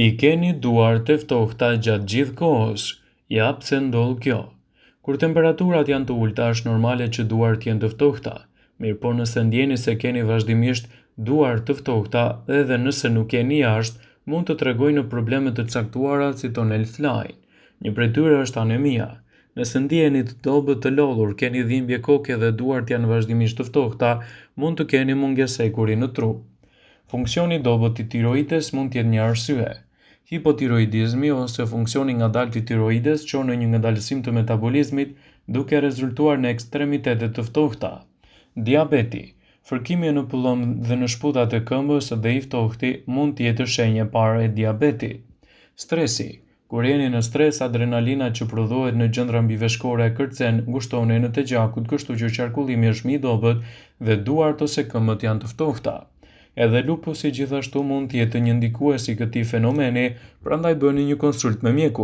I keni duart e ftohta gjatë gjithë kohës? Ja pse ndodh kjo. Kur temperaturat janë të ulta, është normale që duart të jenë të ftohta. Mirë, po nëse ndjeni se keni vazhdimisht duart të ftohta edhe nëse nuk keni jashtë, mund të tregojë në probleme të caktuara si tonel flajnë. Një prej tyre është anemia. Nëse ndjeni të dobët të lodhur, keni dhimbje koke dhe duart janë vazhdimisht të ftohta, mund të keni mungesë ekuri në trup. Funksioni i dobët i tiroides mund të jetë një arsye. Hipotiroidizmi ose funksioni ngadalë i tiroides çon në një ngadalësim të metabolizmit, duke rezultuar në ekstremitete të ftohta. Diabeti, fërkimje në pullum dhe në shputat e këmbës dhe i ftohti mund të jetë shenjë e parë e diabetit. Stresi, kur jeni në stres, adrenalina që prodhohet në gjëndra mbiveshkore kërcen ngushtonjen e gjakut, kështu që qarkullimi është më i dobët dhe duart ose këmbët janë të ftohta. Edhe lupusi gjithashtu mund të jetë një ndikues i këtij fenomeni, prandaj bëni një konsult me mjekun.